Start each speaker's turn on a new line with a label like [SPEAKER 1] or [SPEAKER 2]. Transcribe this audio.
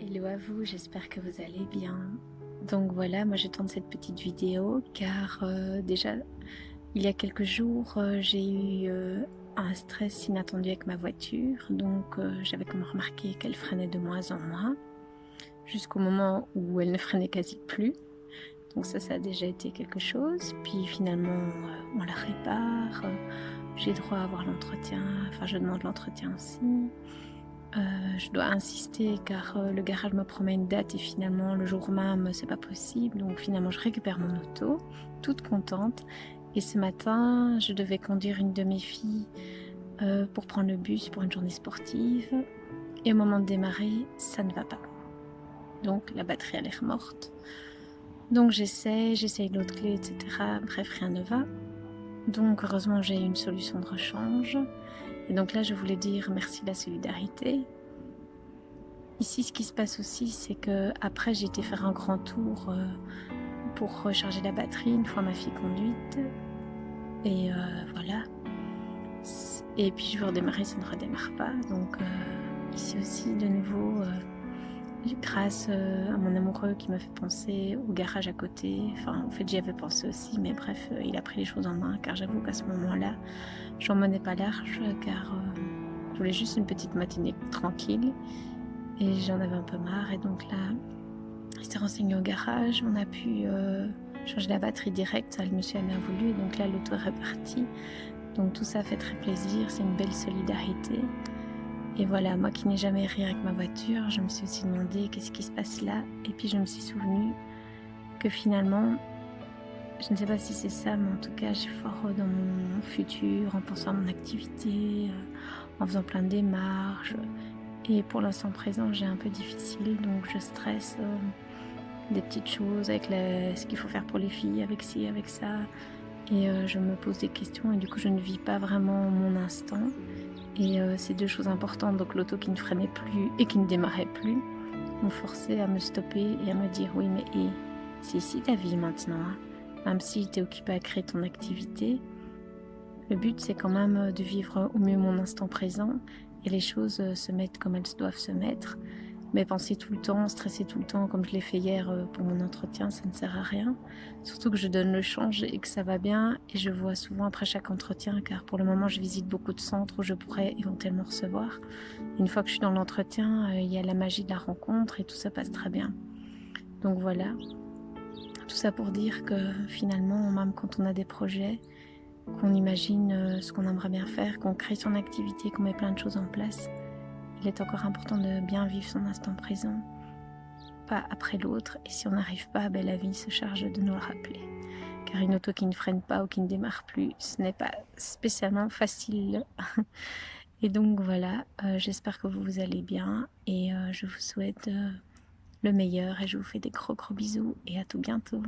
[SPEAKER 1] Hello à vous, j'espère que vous allez bien. Donc voilà, moi je tourne cette petite vidéo car déjà il y a quelques jours j'ai eu un stress inattendu avec ma voiture. Donc j'avais comme remarqué qu'elle freinait de moins en moins jusqu'au moment où elle ne freinait quasi plus. Donc ça a déjà été quelque chose. Puis finalement on la répare, j'ai droit à avoir l'entretien, enfin je demande l'entretien aussi. Je dois insister car le garage me promet une date et finalement le jour même c'est pas possible, donc finalement je récupère mon auto, toute contente. Et ce matin je devais conduire une de mes filles pour prendre le bus pour une journée sportive et au moment de démarrer ça ne va pas, donc la batterie a l'air morte. Donc j'essaye l'autre clé, etc. Bref, rien ne va. Donc heureusement j'ai une solution de rechange. Et donc là je voulais dire merci de la solidarité. Ici, ce qui se passe aussi, c'est que après j'ai été faire un grand tour pour recharger la batterie une fois ma fille conduite. Et voilà. Et puis je veux redémarrer, ça ne redémarre pas. Donc ici aussi, de nouveau, grâce à mon amoureux qui m'a fait penser au garage à côté. Enfin, en fait, j'y avais pensé aussi, mais bref, il a pris les choses en main. Car j'avoue qu'à ce moment-là, j'en menais pas large, car je voulais juste une petite matinée tranquille. Et j'en avais un peu marre. Et donc là, il s'est renseigné au garage, on a pu changer la batterie directe, ça le monsieur a bien voulu, et donc là l'auto est repartie. Donc tout ça fait très plaisir, c'est une belle solidarité. Et voilà, moi qui n'ai jamais ri avec ma voiture, je me suis aussi demandé qu'est-ce qui se passe là, et puis je me suis souvenu que finalement, je ne sais pas si c'est ça, mais en tout cas j'ai fort dans mon futur, en pensant à mon activité, en faisant plein de démarches, et pour l'instant présent j'ai un peu difficile, donc je stresse des petites choses avec ce qu'il faut faire pour les filles, avec ci, avec ça. Et je me pose des questions et du coup je ne vis pas vraiment mon instant. Et c'est deux choses importantes, donc l'auto qui ne freinait plus et qui ne démarrait plus, m'ont forcé à me stopper et à me dire oui mais c'est ici ta vie maintenant, hein. Même si tu es occupé à créer ton activité, le but c'est quand même de vivre au mieux mon instant présent et les choses se mettent comme elles doivent se mettre. Mais penser tout le temps, stresser tout le temps, comme je l'ai fait hier pour mon entretien, ça ne sert à rien. Surtout que je donne le change et que ça va bien. Et je vois souvent après chaque entretien, car pour le moment, je visite beaucoup de centres où je pourrais éventuellement recevoir. Une fois que je suis dans l'entretien, il y a la magie de la rencontre et tout ça passe très bien. Donc voilà, tout ça pour dire que finalement, même quand on a des projets, qu'on imagine ce qu'on aimerait bien faire, qu'on crée son activité, qu'on met plein de choses en place, il est encore important de bien vivre son instant présent, pas après l'autre, et si on n'arrive pas, la vie se charge de nous le rappeler. Car une auto qui ne freine pas ou qui ne démarre plus, ce n'est pas spécialement facile. Et donc voilà, j'espère que vous allez bien et je vous souhaite le meilleur et je vous fais des gros bisous et à tout bientôt.